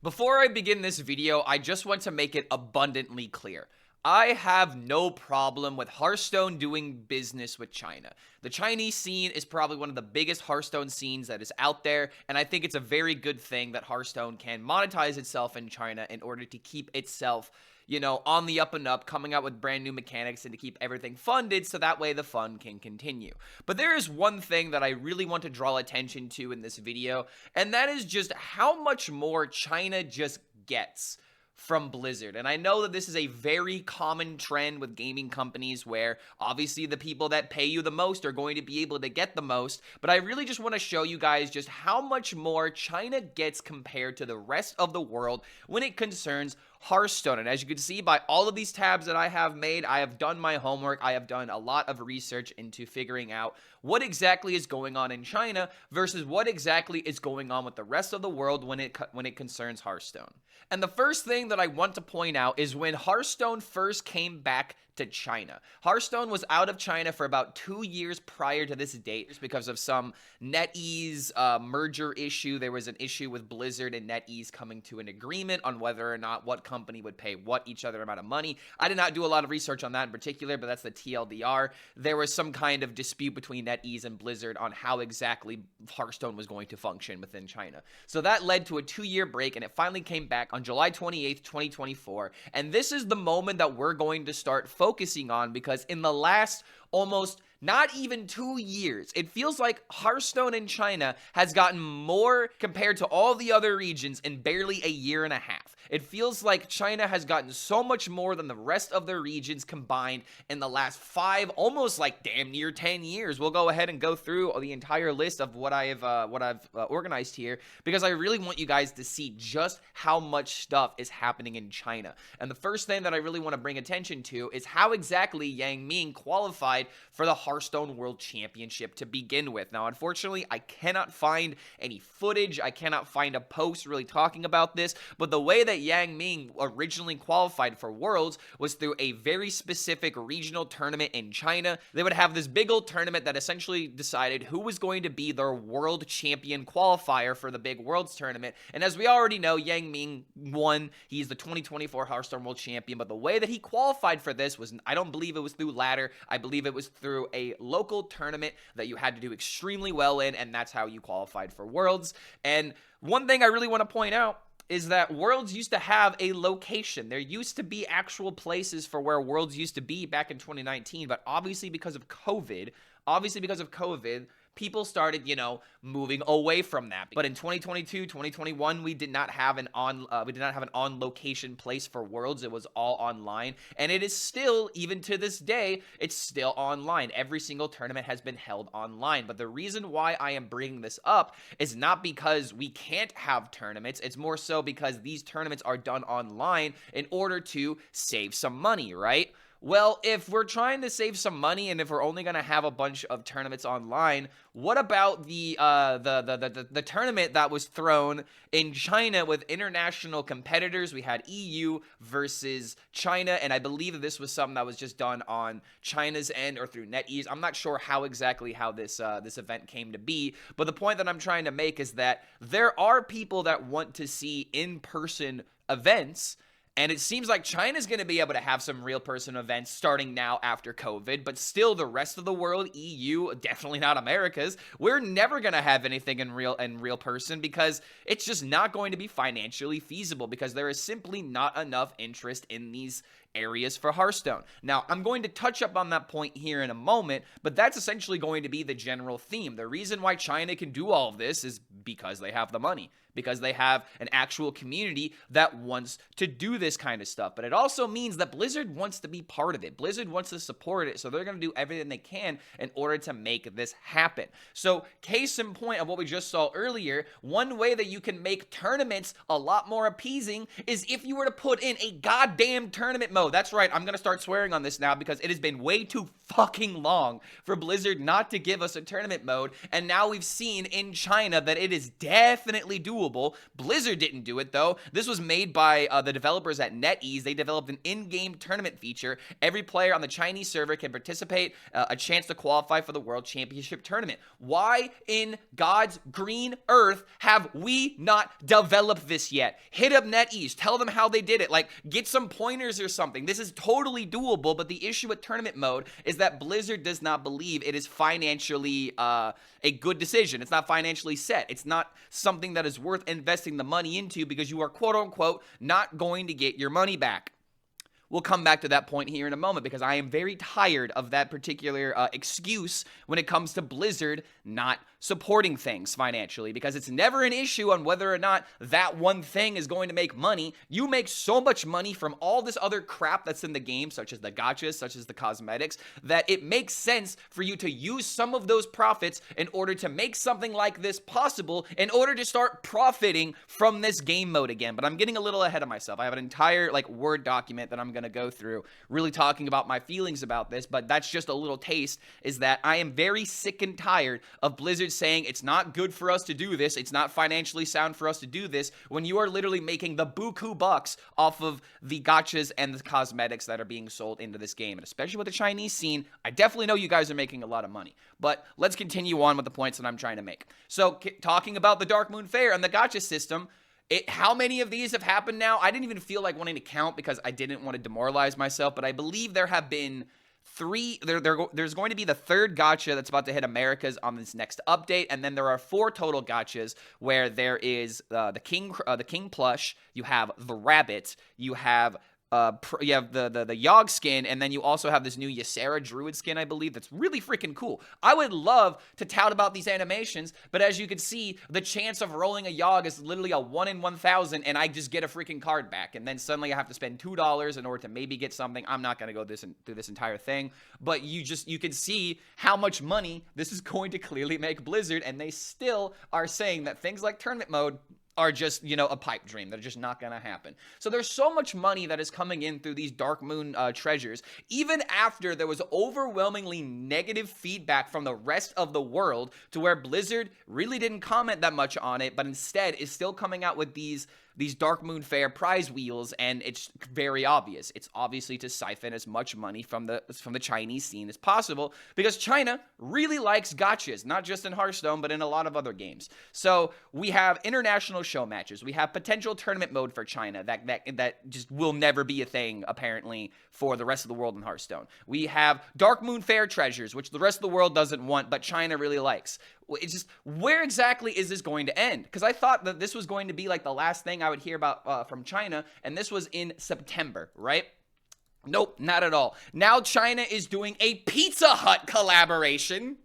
Before I begin this video, I just want to make it abundantly clear. I have no problem with Hearthstone doing business with China. The Chinese scene is probably one of the biggest Hearthstone scenes that is out there, and I think it's a very good thing that Hearthstone can monetize itself in China in order to keep itself, on the up and up, coming out with brand new mechanics and to keep everything funded so that way the fun can continue. But there is one thing that I really want to draw attention to in this video, and that is just how much more China just gets from Blizzard. And I know that this is a very common trend with gaming companies where obviously the people that pay you the most are going to be able to get the most, but I really just want to show you guys just how much more China gets compared to the rest of the world when it concerns Hearthstone. And as you can see by all of these tabs that I have made, I have done my homework. I have done a lot of research into figuring out what exactly is going on in China versus what exactly is going on with the rest of the world when it concerns Hearthstone. And the first thing that I want to point out is when Hearthstone first came back to China. Hearthstone was out of China for about 2 years prior to this date just because of some NetEase merger issue. There was an issue with Blizzard and NetEase coming to an agreement on whether or not what company would pay what each other amount of money. I did not do a lot of research on that in particular, but that's the TLDR. There was some kind of dispute between NetEase and Blizzard on how exactly Hearthstone was going to function within China. So that led to a 2-year break, and it finally came back on July 28th, 2024. And this is the moment that we're going to start focusing on, because in the last almost not even 2 years, it feels like Hearthstone in China has gotten more compared to all the other regions in barely a year and a half. It feels like China has gotten so much more than the rest of the regions combined in the last 5, almost like damn near 10 years. We'll go ahead and go through the entire list of what I've organized here, because I really want you guys to see just how much stuff is happening in China. And the first thing that I really want to bring attention to is how exactly Yang Ming qualified for the Hearthstone World Championship to begin with. Now, unfortunately, I cannot find any footage. I cannot find a post really talking about this, but the way that Yang Ming originally qualified for Worlds was through a very specific regional tournament in China. They would have this big old tournament that essentially decided who was going to be their world champion qualifier for the big Worlds tournament. And as we already know, Yang Ming won. He's the 2024 Hearthstone World Champion, but the way that he qualified for this was, I don't believe it was through ladder. I believe it was through a local tournament that you had to do extremely well in, and that's how you qualified for Worlds. And one thing I really want to point out is that Worlds used to have a location. There used to be actual places for where Worlds used to be back in 2019, but obviously because of COVID, people started, moving away from that. But in 2022, 2021, we did not have an on location place for Worlds. It was all online, and it is still, even to this day, it's still online. Every single tournament has been held online. But the reason why I am bringing this up is not because we can't have tournaments. It's more so because these tournaments are done online in order to save some money, right? Well, if we're trying to save some money and if we're only going to have a bunch of tournaments online, what about the tournament that was thrown in China with international competitors? We had EU versus China, and I believe that this was something that was just done on China's end or through NetEase. I'm not sure how this event came to be, but the point that I'm trying to make is that there are people that want to see in-person events. And it seems like China's going to be able to have some real person events starting now after COVID, but still the rest of the world, EU, definitely not America's, we're never going to have anything in real person because it's just not going to be financially feasible because there is simply not enough interest in these areas for Hearthstone. Now, I'm going to touch up on that point here in a moment, but that's essentially going to be the general theme. The reason why China can do all of this is because they have the money, because they have an actual community that wants to do this kind of stuff. But it also means that Blizzard wants to be part of it. Blizzard wants to support it, so they're going to do everything they can in order to make this happen. So, case in point of what we just saw earlier, one way that you can make tournaments a lot more appeasing is if you were to put in a goddamn tournament mode. That's right, I'm going to start swearing on this now because it has been way too fucking long for Blizzard not to give us a tournament mode, and now we've seen in China that it is definitely doable. doable. Blizzard didn't do it, though. This was made by the developers at NetEase. They developed an in-game tournament feature. Every player on the Chinese server can participate, a chance to qualify for the World Championship Tournament. Why in God's green earth have we not developed this yet? Hit up NetEase. Tell them how they did it. Like, get some pointers or something. This is totally doable, but the issue with tournament mode is that Blizzard does not believe it is financially a good decision. It's not financially set. It's not something that is worth investing the money into because you are, quote unquote, not going to get your money back. We'll come back to that point here in a moment because I am very tired of that particular excuse when it comes to Blizzard not supporting things financially, because it's never an issue on whether or not that one thing is going to make money. You make so much money from all this other crap that's in the game, such as the gachas, such as the cosmetics, that it makes sense for you to use some of those profits in order to make something like this possible, in order to start profiting from this game mode again. But I'm getting a little ahead of myself. I have an entire Word document that I'm going to go through really talking about my feelings about this, but that's just a little taste, is that I am very sick and tired of Blizzard saying it's not good for us to do this, it's not financially sound for us to do this, when you are literally making the buku bucks off of the gachas and the cosmetics that are being sold into this game. And especially with the Chinese scene, I definitely know you guys are making a lot of money. But let's continue on with the points that I'm trying to make. So, talking about the Dark Moon Fair and the gacha system, how many of these have happened now? I didn't even feel like wanting to count because I didn't want to demoralize myself, but I believe there have been 3. There's going to be the 3rd gacha that's about to hit Americas on this next update, and then there are 4 total gachas where there is the king plush, you have the rabbit, you have the Yogg skin, and then you also have this new Ysera Druid skin, I believe, that's really freaking cool. I would love to tout about these animations, but as you can see, the chance of rolling a Yogg is literally a 1 in 1,000, and I just get a freaking card back, and then suddenly I have to spend $2 in order to maybe get something. I'm not going to go through this entire thing, but you can see how much money this is going to clearly make Blizzard, and they still are saying that things like tournament mode are just, a pipe dream. They're just not going to happen. So there's so much money that is coming in through these Dark Moon treasures, even after there was overwhelmingly negative feedback from the rest of the world, to where Blizzard really didn't comment that much on it, but instead is still coming out with these Dark Moon Fair prize wheels, and it's very obvious. It's obviously to siphon as much money from the Chinese scene as possible, because China really likes gachas, not just in Hearthstone, but in a lot of other games. So we have international show matches. We have potential tournament mode for China that just will never be a thing, apparently, for the rest of the world in Hearthstone. We have Dark Moon Fair treasures, which the rest of the world doesn't want, but China really likes. It's just, where exactly is this going to end? Because I thought that this was going to be the last thing I would hear about from China, and this was in September, right? Nope, not at all. Now China is doing a Pizza Hut collaboration.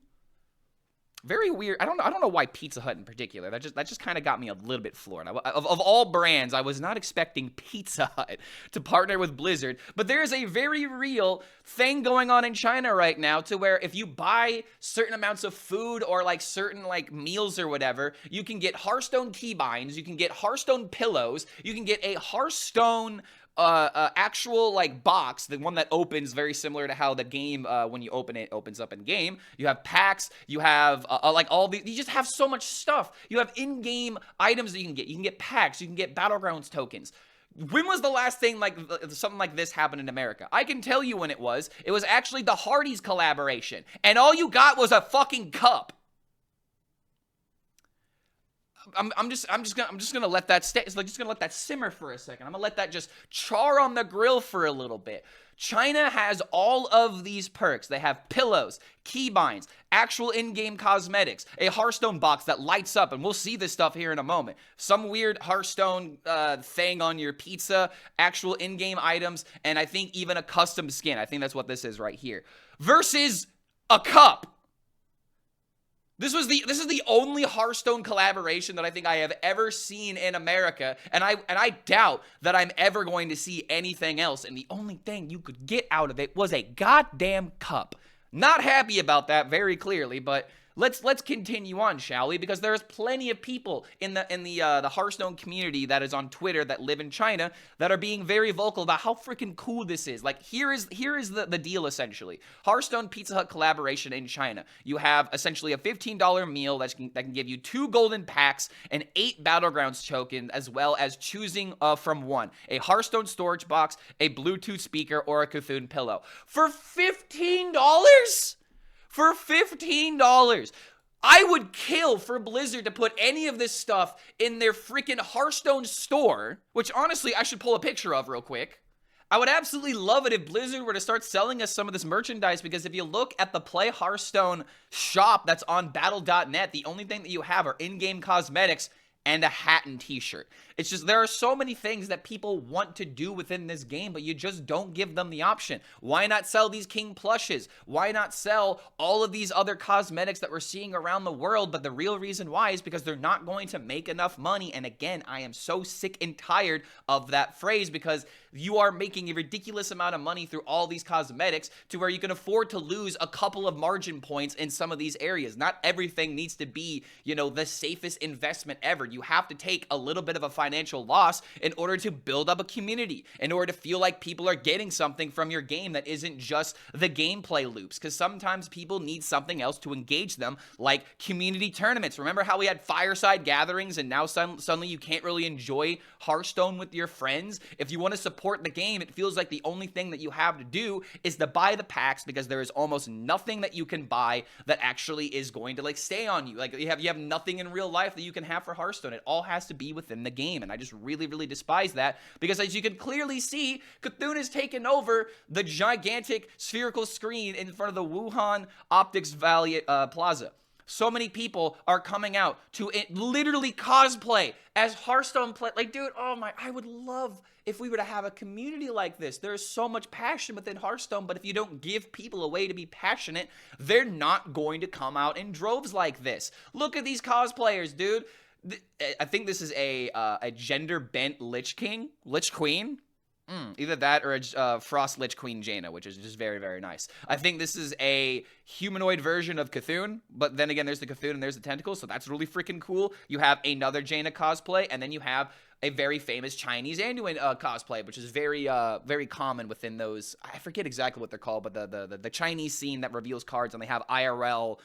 Very weird. I don't know why Pizza Hut in particular. That just kind of got me a little bit floored. Of all brands, I was not expecting Pizza Hut to partner with Blizzard, but there is a very real thing going on in China right now, to where if you buy certain amounts of food or certain meals or whatever, you can get Hearthstone keybinds, you can get Hearthstone pillows, you can get a Hearthstone actual box, the one that opens very similar to how the game, when you open it, opens up in game. You have packs, you have all these, you just have so much stuff. You have in-game items that you can get packs, you can get Battlegrounds tokens. When was the last thing something like this happened in America? I can tell you when it was. It was actually the Hardee's collaboration, and all you got was a fucking cup. I'm just gonna let that stay. It's just gonna let that simmer for a second. I'm gonna let that just char on the grill for a little bit. China has all of these perks. They have pillows, keybinds, actual in-game cosmetics, a Hearthstone box that lights up, and we'll see this stuff here in a moment. Some weird Hearthstone thing on your pizza, actual in-game items, and I think even a custom skin. I think that's what this is right here. Versus a cup. This is the only Hearthstone collaboration that I think I have ever seen in America, and I doubt that I'm ever going to see anything else, and the only thing you could get out of it was a goddamn cup. Not happy about that, very clearly, but let's continue on, shall we? Because there's plenty of people in the Hearthstone community that is on Twitter that live in China that are being very vocal about how freaking cool this is. Like, here is the deal, essentially. Hearthstone Pizza Hut collaboration in China. You have essentially a $15 meal that can give you 2 golden packs and 8 Battlegrounds tokens, as well as choosing from one: a Hearthstone storage box, a Bluetooth speaker, or a Cthulhu pillow. For $15? For $15. I would kill for Blizzard to put any of this stuff in their freaking Hearthstone store, which honestly I should pull a picture of real quick. I would absolutely love it if Blizzard were to start selling us some of this merchandise, because if you look at the Play Hearthstone shop that's on battle.net, the only thing that you have are in-game cosmetics and a hat and t-shirt. It's just, there are so many things that people want to do within this game, but you just don't give them the option. Why not sell these king plushes? Why not sell all of these other cosmetics that we're seeing around the world? But the real reason why is because they're not going to make enough money. And again, I am so sick and tired of that phrase, because you are making a ridiculous amount of money through all these cosmetics to where you can afford to lose a couple of margin points in some of these areas. Not everything needs to be, you know, the safest investment ever. You have to take a little bit of a financial loss in order to build up a community, in order to feel like people are getting something from your game that isn't just the gameplay loops, because sometimes people need something else to engage them, like community tournaments. Remember how we had fireside gatherings and now suddenly you can't really enjoy Hearthstone with your friends? If you want to support the game, it feels like the only thing that you have to do is to buy the packs, because there is almost nothing that you can buy that actually is going to like stay on you. Like you have nothing in real life that you can have for Hearthstone. It all has to be within the game, and I just really, really despise that, because as you can clearly see, Cthulhu has taken over the gigantic spherical screen in front of the Wuhan Optics Valley Plaza. So many people are coming out to literally cosplay as Hearthstone play. Like, dude, oh my, I would love if we were to have a community like this. There's so much passion within Hearthstone, but if you don't give people a way to be passionate, they're not going to come out in droves like this. Look at these cosplayers, dude. I think this is a gender-bent Lich Queen. Either that or a Frost Lich Queen Jaina, which is just very, very nice. I think this is a humanoid version of Cthulhu, but then again, there's the Cthulhu and there's the tentacles, so that's really freaking cool. You have another Jaina cosplay, and then you have a very famous Chinese Anduin cosplay, which is very, very common within those. I forget exactly what they're called, but the Chinese scene that reveals cards, and they have IRL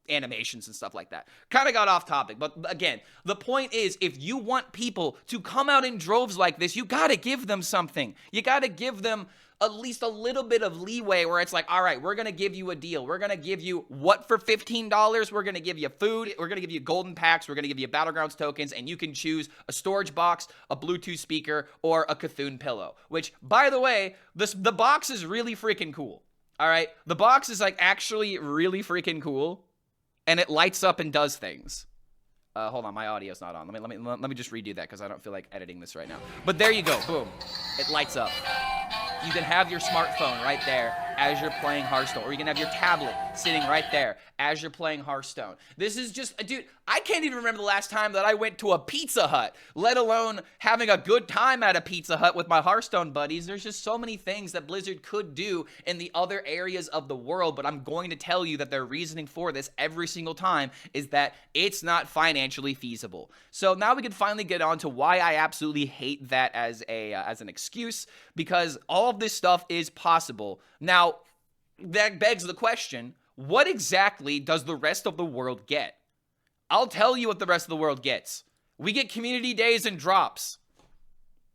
animations and stuff like that. Kind of got off topic, but again, the point is, if you want people to come out in droves like this, you gotta give them something. You gotta give them at least a little bit of leeway where it's like, all right, we're gonna give you a deal. We're gonna give you what for $15? We're gonna give you food. We're gonna give you golden packs. We're gonna give you Battlegrounds tokens, and you can choose a storage box, a Bluetooth speaker, or a Cthulhu pillow. Which, by the way, the box is really freaking cool. All right, the box is like actually really freaking cool, and it lights up and does things. Hold on, my audio's not on. Let me just redo that because I don't feel like editing this right now. But there you go, boom, it lights up. You can have your smartphone right there as you're playing Hearthstone, or you can have your tablet sitting right there as you're playing Hearthstone. This is just, dude, I can't even remember the last time that I went to a Pizza Hut, let alone having a good time at a Pizza Hut with my Hearthstone buddies. There's just so many things that Blizzard could do in the other areas of the world, but I'm going to tell you that their reasoning for this every single time is that it's not financially feasible. So now we can finally get on to why I absolutely hate that as an excuse, because all of this stuff is possible. Now, that begs the question, what exactly does the rest of the world get? I'll tell you what the rest of the world gets. We get community days and drops.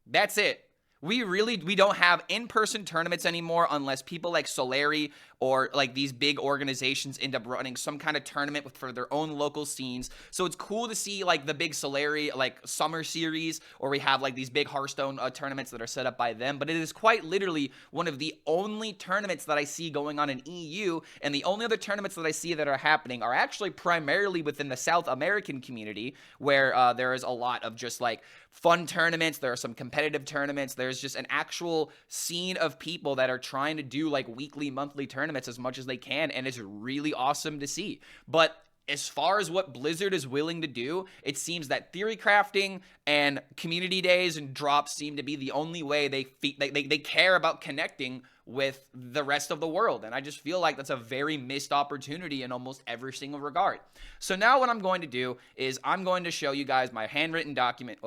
That's it. We don't have in-person tournaments anymore unless people like Solari or like these big organizations end up running some kind of tournament for their own local scenes. So it's cool to see like the big Solari like summer series, or we have like these big Hearthstone tournaments that are set up by them. But it is quite literally one of the only tournaments that I see going on in EU, and the only other tournaments that I see that are happening are actually primarily within the South American community, where there is a lot of just like fun tournaments. There are some competitive tournaments. There's just an actual scene of people that are trying to do like weekly, monthly tournaments as much as they can, and it's really awesome to see. But as far as what Blizzard is willing to do, it seems that theory crafting and community days and drops seem to be the only way they care about connecting with the rest of the world. And I just feel like that's a very missed opportunity in almost every single regard. So now what I'm going to do is I'm going to show you guys my handwritten document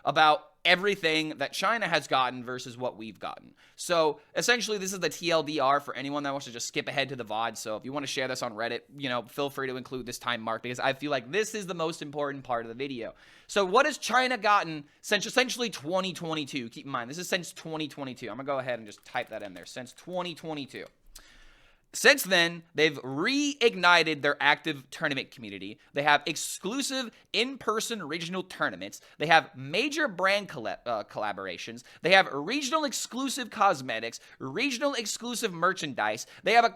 about everything that China has gotten versus what we've gotten. So essentially, this is the TLDR for anyone that wants to just skip ahead to the VOD. So if you want to share this on Reddit, feel free to include this time mark, because I feel like this is the most important part of the video. So what has China gotten since essentially 2022? Keep in mind, this is since 2022. I'm going to go ahead and just type that in there. Since 2022. Since then, they've reignited their active tournament community. They have exclusive in-person regional tournaments. They have major brand collaborations. They have regional exclusive cosmetics, regional exclusive merchandise. They have a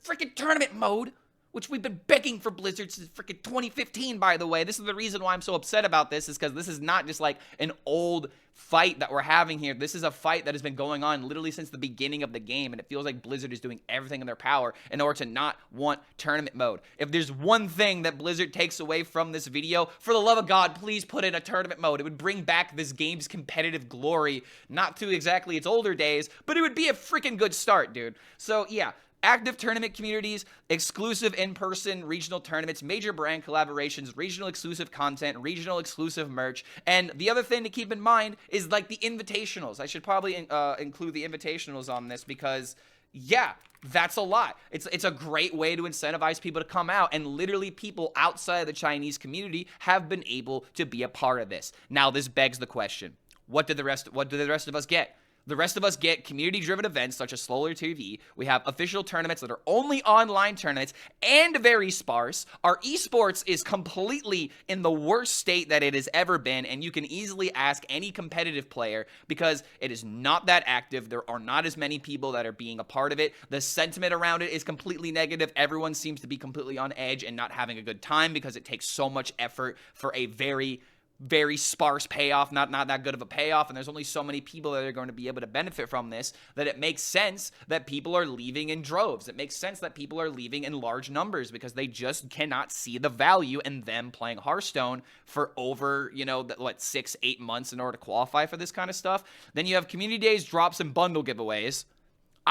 freaking tournament mode, which we've been begging for Blizzard since freaking 2015, by the way. This is the reason why I'm so upset about this, is because this is not just like an old fight that we're having here. This is a fight that has been going on literally since the beginning of the game, and it feels like Blizzard is doing everything in their power in order to not want tournament mode. If there's one thing that Blizzard takes away from this video, for the love of God, please put in a tournament mode. It would bring back this game's competitive glory, not to exactly its older days, but it would be a freaking good start, dude. So yeah, active tournament communities, exclusive in-person regional tournaments, major brand collaborations, regional exclusive content, regional exclusive merch. And the other thing to keep in mind is like the invitationals. I should probably include the invitationals on this because, yeah, that's a lot. It's a great way to incentivize people to come out, and literally people outside of the Chinese community have been able to be a part of this. Now this begs the question, what do the rest of us get? The rest of us get community-driven events such as Solar TV. We have official tournaments that are only online tournaments and very sparse. Our esports is completely in the worst state that it has ever been, and you can easily ask any competitive player because it is not that active. There are not as many people that are being a part of it. The sentiment around it is completely negative. Everyone seems to be completely on edge and not having a good time because it takes so much effort for a very sparse payoff, not that good of a payoff, and there's only so many people that are going to be able to benefit from this, that it makes sense that people are leaving in droves. It makes sense that people are leaving in large numbers because they just cannot see the value in them playing Hearthstone for over, 6-8 months in order to qualify for this kind of stuff. Then you have community days, drops, and bundle giveaways.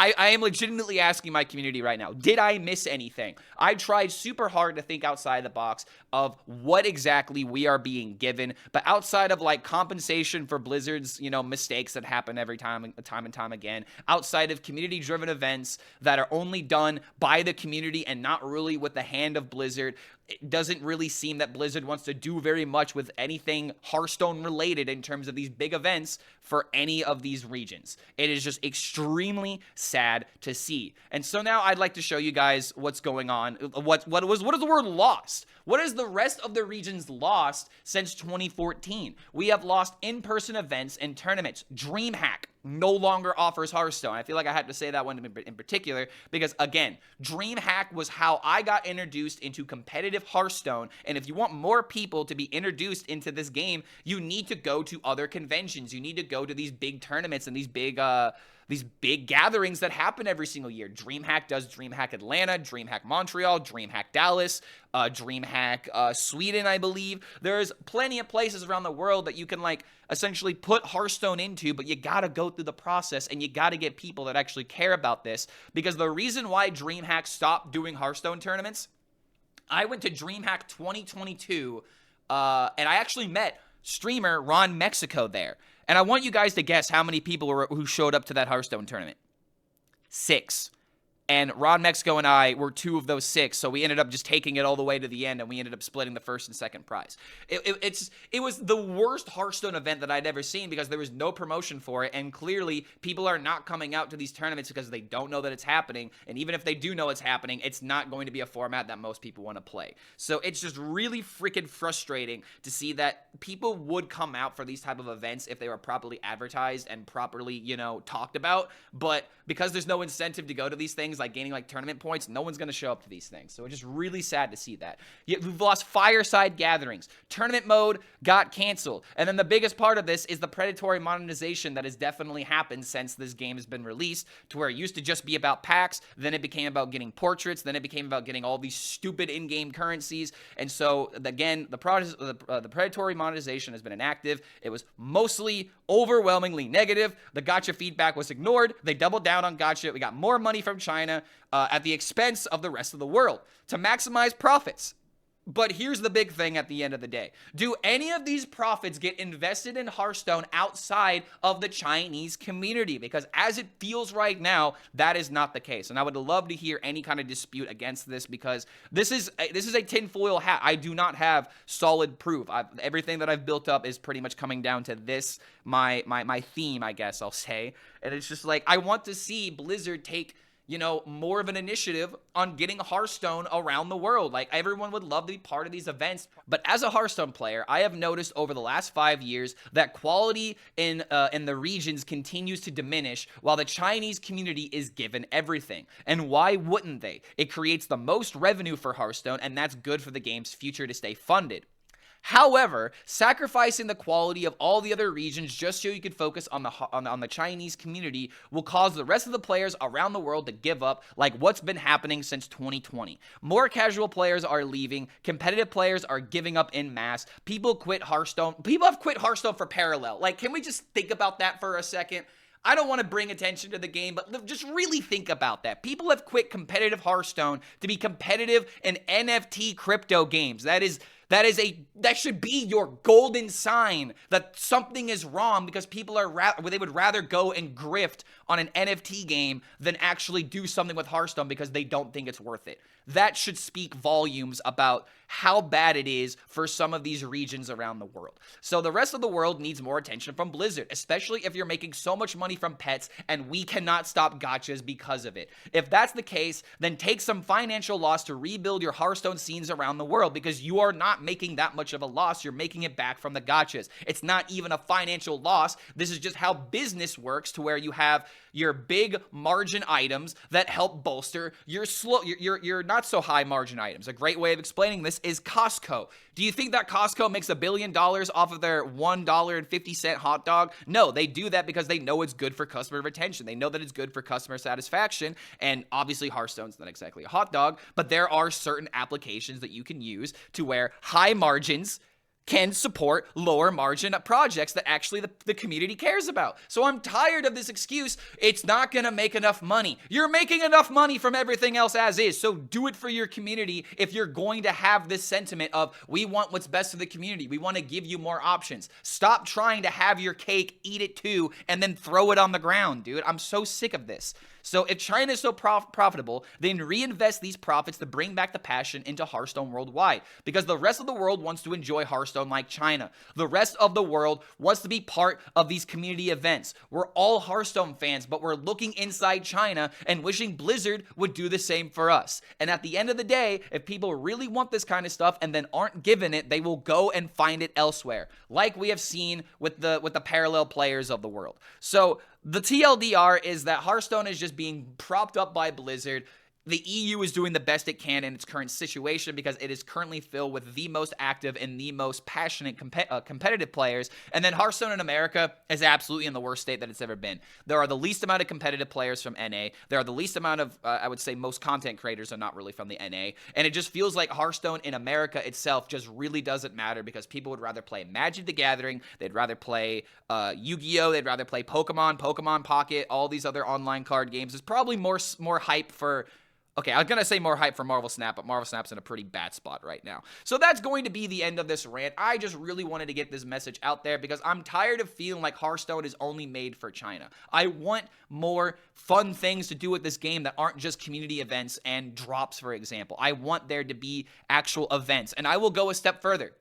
I am legitimately asking my community right now, did I miss anything? I tried super hard to think outside the box of what exactly we are being given, but outside of like compensation for Blizzard's, mistakes that happen every time and time again, outside of community-driven events that are only done by the community and not really with the hand of Blizzard, it doesn't really seem that Blizzard wants to do very much with anything Hearthstone related in terms of these big events for any of these regions. It is just extremely sad to see. And so now I'd like to show you guys what's going on. What is the word lost? What is the rest of the regions lost since 2014? We have lost in-person events and tournaments. DreamHack no longer offers Hearthstone. I feel like I had to say that one in particular because, again, DreamHack was how I got introduced into competitive Hearthstone, and if you want more people to be introduced into this game, you need to go to other conventions. You need to go to these big tournaments and these big gatherings that happen every single year. DreamHack does DreamHack Atlanta, DreamHack Montreal, DreamHack Dallas, DreamHack Sweden, I believe. There's plenty of places around the world that you can essentially put Hearthstone into, but you gotta go through the process and you gotta get people that actually care about this, because the reason why DreamHack stopped doing Hearthstone tournaments, I went to DreamHack 2022 and I actually met streamer Ron Mexico there. And I want you guys to guess how many people who showed up to that Hearthstone tournament. 6. And Ron Mexico and I were 2 of those 6, so we ended up just taking it all the way to the end, and we ended up splitting the first and second prize. It was the worst Hearthstone event that I'd ever seen because there was no promotion for it, and clearly people are not coming out to these tournaments because they don't know that it's happening, and even if they do know it's happening, it's not going to be a format that most people want to play. So it's just really freaking frustrating to see that people would come out for these type of events if they were properly advertised and properly, talked about, but because there's no incentive to go to these things, things like gaining like tournament points, no one's going to show up to these things. So it's just really sad to see that. We've lost fireside gatherings. Tournament mode got canceled. And then the biggest part of this is the predatory monetization that has definitely happened since this game has been released, to where it used to just be about packs, then it became about getting portraits, then it became about getting all these stupid in-game currencies. And so again, the predatory monetization has been inactive. It was mostly overwhelmingly negative. The gacha feedback was ignored. They doubled down on gacha. We got more money from China at the expense of the rest of the world to maximize profits. But here's the big thing at the end of the day. Do any of these profits get invested in Hearthstone outside of the Chinese community? Because as it feels right now, that is not the case. And I would love to hear any kind of dispute against this, because this is a tinfoil hat. I do not have solid proof. Everything that I've built up is pretty much coming down to this, my theme, I guess I'll say. And it's just like, I want to see Blizzard take, you know, more of an initiative on getting Hearthstone around the world. Like, everyone would love to be part of these events. But as a Hearthstone player, I have noticed over the last 5 years that quality in the regions continues to diminish, while the Chinese community is given everything. And why wouldn't they? It creates the most revenue for Hearthstone, and that's good for the game's future to stay funded. However, sacrificing the quality of all the other regions just so you can focus on the Chinese community will cause the rest of the players around the world to give up, like what's been happening since 2020. More casual players are leaving. Competitive players are giving up en masse. People quit Hearthstone. People have quit Hearthstone for Parallel. Like, can we just think about that for a second? I don't want to bring attention to the game, but just really think about that. People have quit competitive Hearthstone to be competitive in NFT crypto games. That should be your golden sign that something is wrong, because people they would rather go and grift on an NFT game than actually do something with Hearthstone because they don't think it's worth it. That should speak volumes about how bad it is for some of these regions around the world. So the rest of the world needs more attention from Blizzard, especially if you're making so much money from pets and we cannot stop gachas because of it. If that's the case, then take some financial loss to rebuild your Hearthstone scenes around the world, because you are not making that much of a loss. You're making it back from the gachas. It's not even a financial loss. This is just how business works, to where you have your big margin items that help bolster your not so high margin items. A great way of explaining this is Costco. Do you think that Costco makes $1 billion off of their $1.50 hot dog? No, they do that because they know it's good for customer retention. They know that it's good for customer satisfaction. And obviously Hearthstone's not exactly a hot dog, but there are certain applications that you can use to where high margins can support lower margin projects that actually the community cares about. So I'm tired of this excuse, it's not gonna make enough money. You're making enough money from everything else as is, so do it for your community if you're going to have this sentiment of, we want what's best for the community, we want to give you more options. Stop trying to have your cake, eat it too, and then throw it on the ground, dude. I'm so sick of this. So if China is so profitable, then reinvest these profits to bring back the passion into Hearthstone worldwide, because the rest of the world wants to enjoy Hearthstone like China. The rest of the world wants to be part of these community events. We're all Hearthstone fans, but we're looking inside China and wishing Blizzard would do the same for us. And at the end of the day, if people really want this kind of stuff and then aren't given it, they will go and find it elsewhere, like we have seen with the parallel players of the world. So the TLDR is that Hearthstone is just being propped up by Blizzard. The EU is doing the best it can in its current situation because it is currently filled with the most active and the most passionate competitive players. And then Hearthstone in America is absolutely in the worst state that it's ever been. There are the least amount of competitive players from NA. There are the least amount of, I would say, most content creators are not really from the NA. And it just feels like Hearthstone in America itself just really doesn't matter because people would rather play Magic the Gathering. They'd rather play Yu-Gi-Oh! They'd rather play Pokemon, Pokemon Pocket, all these other online card games. There's probably more hype for... Okay, I was going to say more hype for Marvel Snap, but Marvel Snap's in a pretty bad spot right now. So that's going to be the end of this rant. I just really wanted to get this message out there because I'm tired of feeling like Hearthstone is only made for China. I want more fun things to do with this game that aren't just community events and drops, for example. I want there to be actual events, and I will go a step further.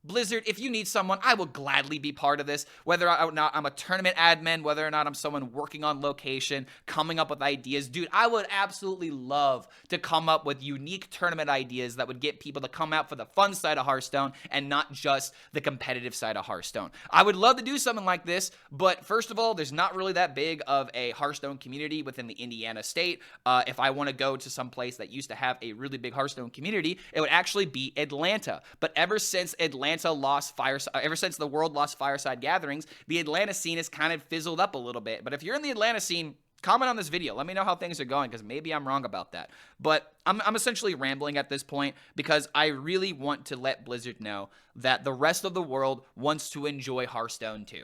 Blizzard, if you need someone, I will gladly be part of this. Whether or not I'm a tournament admin, whether or not I'm someone working on location, coming up with ideas. Dude, I would absolutely love to come up with unique tournament ideas that would get people to come out for the fun side of Hearthstone and not just the competitive side of Hearthstone. I would love to do something like this, but first of all, there's not really that big of a Hearthstone community within the Indiana state. If I want to go to some place that used to have a really big Hearthstone community, it would actually be Atlanta. But ever since ever since the world lost Fireside Gatherings, the Atlanta scene has kind of fizzled up a little bit. But if you're in the Atlanta scene, comment on this video. Let me know how things are going, because maybe I'm wrong about that. But I'm essentially rambling at this point because I really want to let Blizzard know that the rest of the world wants to enjoy Hearthstone too.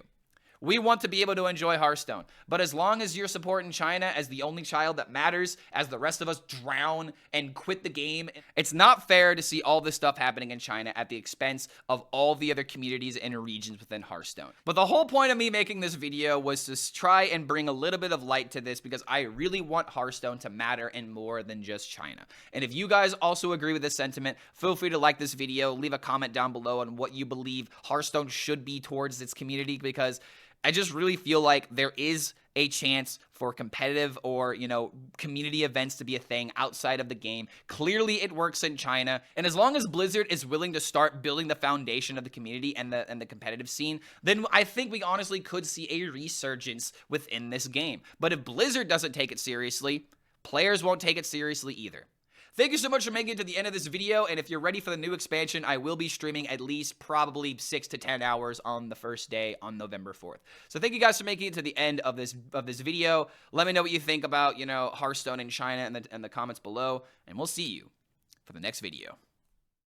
We want to be able to enjoy Hearthstone, but as long as you're supporting China as the only child that matters, as the rest of us drown and quit the game, it's not fair to see all this stuff happening in China at the expense of all the other communities and regions within Hearthstone. But the whole point of me making this video was to try and bring a little bit of light to this, because I really want Hearthstone to matter in more than just China. And if you guys also agree with this sentiment, feel free to like this video, leave a comment down below on what you believe Hearthstone should be towards its community, because I just really feel like there is a chance for competitive or, community events to be a thing outside of the game. Clearly, it works in China. And as long as Blizzard is willing to start building the foundation of the community and the competitive scene, then I think we honestly could see a resurgence within this game. But if Blizzard doesn't take it seriously, players won't take it seriously either. Thank you so much for making it to the end of this video, and if you're ready for the new expansion, I will be streaming at least probably 6 to 10 hours on the first day on November 4th. So thank you guys for making it to the end of this video. Let me know what you think about, Hearthstone in China in the comments below, and we'll see you for the next video.